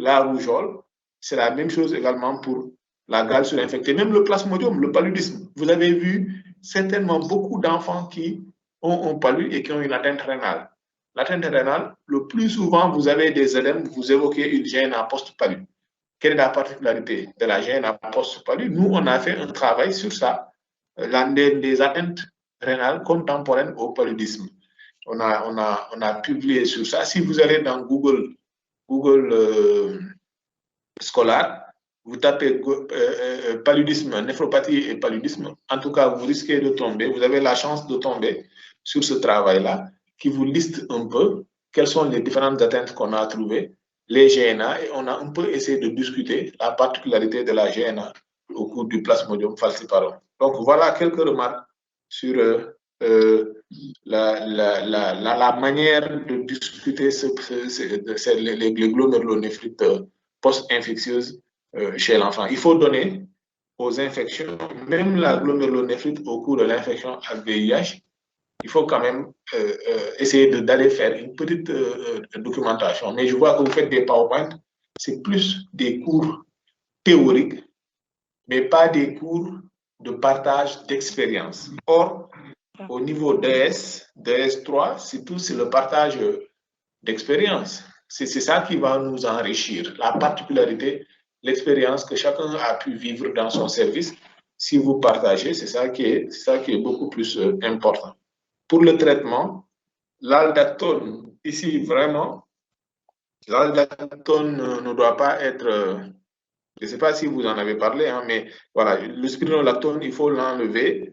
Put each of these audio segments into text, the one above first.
la rougeole. C'est la même chose également pour la gale surinfectée. Même le plasmodium, le paludisme. Vous avez vu certainement beaucoup d'enfants qui ont un palud et qui ont une atteinte rénale. L'atteinte rénale, le plus souvent, vous avez des œdèmes, vous évoquez une GNA post-palud. Quelle est la particularité de la GNA post-palud? Nous, on a fait un travail sur ça, des atteintes rénales contemporaines au paludisme. On a publié sur ça. Si vous allez dans Google Scholar, vous tapez paludisme, néphropathie et paludisme, en tout cas, vous risquez de tomber, vous avez la chance de tomber sur ce travail-là qui vous liste un peu quelles sont les différentes atteintes qu'on a trouvées, les GNA, et on a un peu essayé de discuter la particularité de la GNA au cours du Plasmodium falciparum. Donc, voilà quelques remarques sur la manière de discuter les glomérulonéphrite post-infectieuse chez l'enfant. Il faut donner aux infections, même la glomérulonéphrite au cours de l'infection à VIH, il faut quand même essayer d'aller faire une petite documentation. Mais je vois que vous faites des PowerPoint, c'est plus des cours théoriques, mais pas des cours de partage d'expérience. Or, au niveau DS, DS3, c'est le partage d'expérience. C'est ça qui va nous enrichir, la particularité, l'expérience que chacun a pu vivre dans son service. Si vous partagez, c'est ça qui est beaucoup plus important. Pour le traitement, l'aldactone, ici vraiment, l'aldactone ne doit pas être, je ne sais pas si vous en avez parlé, hein, mais voilà, le spironolactone, il faut l'enlever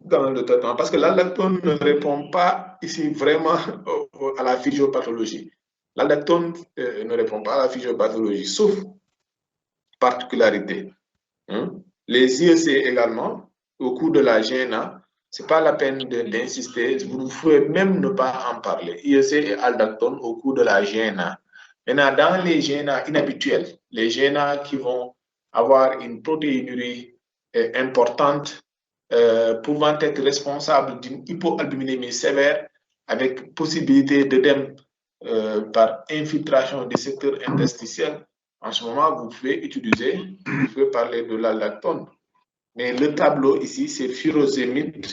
dans le traitement, parce que l'aldactone ne répond pas ici vraiment à la physiopathologie. L'aldactone ne répond pas à la physiopathologie, sauf particularité. Hein. Les IEC également, au cours de la GNA, ce n'est pas la peine d'insister, vous pouvez même ne pas en parler. IEC et aldactone au cours de la GNA. Maintenant, dans les GNA inhabituels, les GNA qui vont avoir une protéinurie importante, pouvant être responsable d'une hypoalbuminémie sévère avec possibilité d'œdème par infiltration des secteurs interstitiels, en ce moment, vous pouvez parler de l'aldactone. Mais le tableau ici, c'est furosémide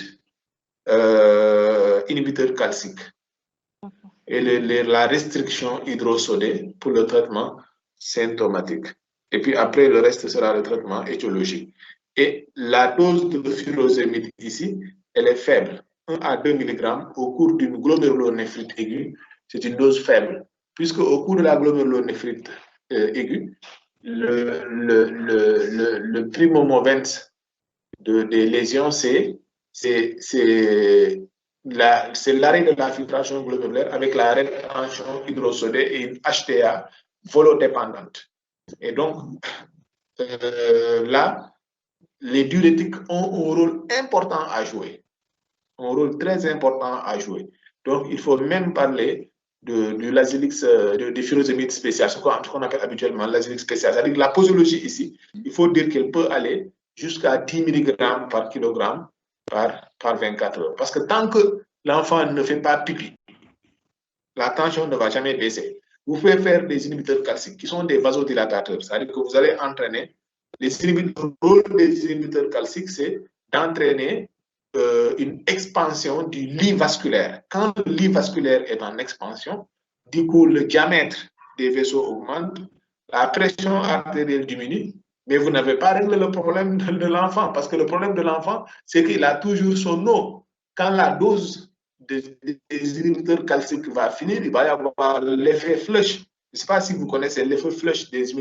inhibiteur calcique. Et la restriction hydrosodée pour le traitement symptomatique. Et puis après, le reste sera le traitement étiologique. Et la dose de furosémide ici, elle est faible. 1 à 2 mg au cours d'une glomérulonéphrite aiguë, c'est une dose faible. Puisque au cours de la glomérulonéphrite aiguë, le primo movens des lésions, c'est l'arrêt de la filtration glomérulaire avec la rétention hydrosodée et une HTA volodépendante. Et donc, là, les diurétiques ont un rôle important à jouer, un rôle très important à jouer. Donc, il faut même parler du Lazilix, du furosémide spécial, ce qu'on appelle habituellement Lazilix spécial. C'est-à-dire que la posologie ici, il faut dire qu'elle peut aller jusqu'à 10 mg par kilogramme par 24 heures. Parce que tant que l'enfant ne fait pas pipi, la tension ne va jamais baisser. Vous pouvez faire des inhibiteurs calciques qui sont des vasodilatateurs. C'est-à-dire que vous allez entraîner le rôle des inhibiteurs calciques, c'est d'entraîner une expansion du lit vasculaire. Quand le lit vasculaire est en expansion, du coup, le diamètre des vaisseaux augmente, la pression artérielle diminue, mais vous n'avez pas réglé le problème de l'enfant, parce que le problème de l'enfant, c'est qu'il a toujours son eau. Quand la dose des inhibiteurs calciques va finir, il va y avoir l'effet flush. Je ne sais pas si vous connaissez l'effet flush des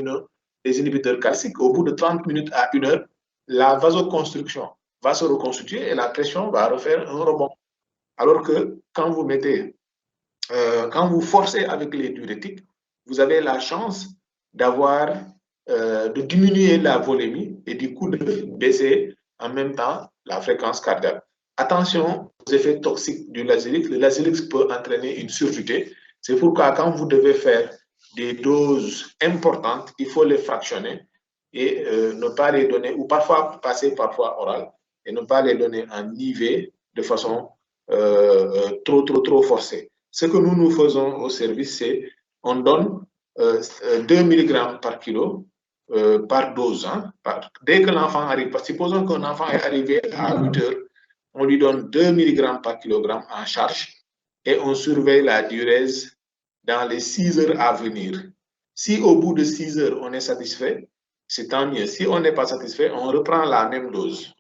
inhibiteurs calciques. Au bout de 30 minutes à 1 heure, la vasoconstruction va se reconstituer et la pression va refaire un rebond. Alors que quand vous forcez avec les diurétiques, vous avez la chance de diminuer la volémie et du coup de baisser en même temps la fréquence cardiaque. Attention aux effets toxiques du Lazilix. Le Lazilix peut entraîner une surdité. C'est pourquoi quand vous devez faire des doses importantes, il faut les fractionner et ne pas les donner, ou parfois passer parfois oral, et ne pas les donner en IV de façon trop forcée. Ce que nous faisons au service, c'est on donne 2 mg par kilo par dose. Hein, dès que l'enfant arrive, supposons qu'un enfant est arrivé à 8 heures, on lui donne 2 mg par kilogramme en charge et on surveille la diurèse dans les 6 heures à venir. Si au bout de 6 heures, on est satisfait, c'est tant mieux. Si on n'est pas satisfait, on reprend la même dose.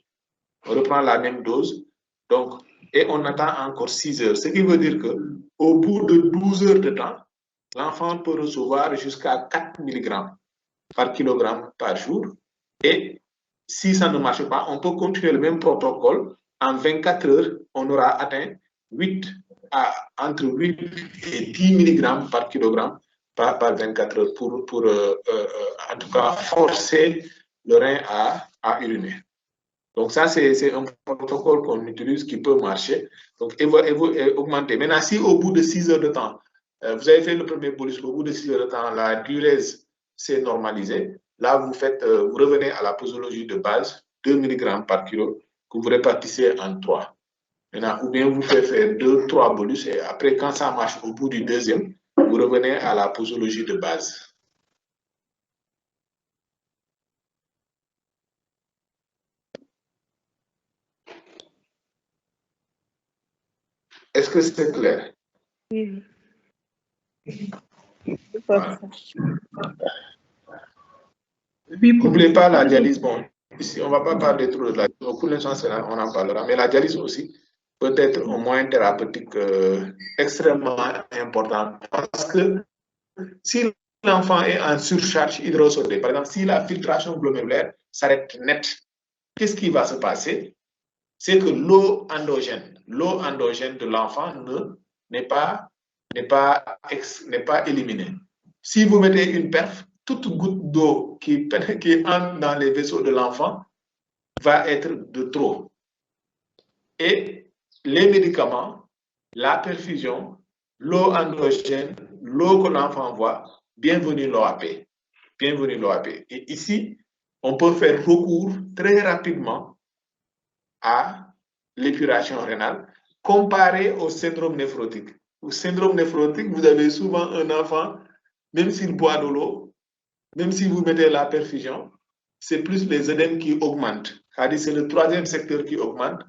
On reprend la même dose, donc, et on attend encore 6 heures. Ce qui veut dire qu'au bout de 12 heures de temps, l'enfant peut recevoir jusqu'à 4 mg par kilogramme par jour. Et si ça ne marche pas, on peut continuer le même protocole. En 24 heures, on aura atteint entre 8 et 10 mg par kilogramme par 24 heures pour en tout cas, forcer le rein à uriner. Donc ça, c'est un protocole qu'on utilise qui peut marcher. Donc, augmenter. Maintenant, si au bout de 6 heures de temps, vous avez fait le premier bolus, au bout de 6 heures de temps, la diurèse s'est normalisée. Là, vous revenez à la posologie de base, 2 mg par kilo, que vous répartissez en 3. Maintenant, ou bien vous pouvez faire 2-3 bolus et après, quand ça marche au bout du deuxième, vous revenez à la posologie de base. Est-ce que c'est clair? Oui. Voilà. N'oubliez pas la dialyse. Bon, ici, on ne va pas parler trop de la dialyse. Pour l'instant, on en parlera. Mais la dialyse aussi peut être un moyen thérapeutique extrêmement important. Parce que si l'enfant est en surcharge hydrosodée, par exemple, si la filtration glomérulaire s'arrête net, qu'est-ce qui va se passer? C'est que l'eau endogène de l'enfant n'est pas éliminée. Si vous mettez une perf, toute goutte d'eau qui entre dans les vaisseaux de l'enfant va être de trop. Et les médicaments, la perfusion, l'eau endogène, l'eau que l'enfant voit, bienvenue l'OAP. Bienvenue l'OAP. Et ici, on peut faire recours très rapidement à l'épuration rénale comparé au syndrome néphrotique. Au syndrome néphrotique, vous avez souvent un enfant, même s'il boit de l'eau, même si vous mettez la perfusion, c'est plus les œdèmes qui augmentent. C'est-à-dire c'est le troisième secteur qui augmente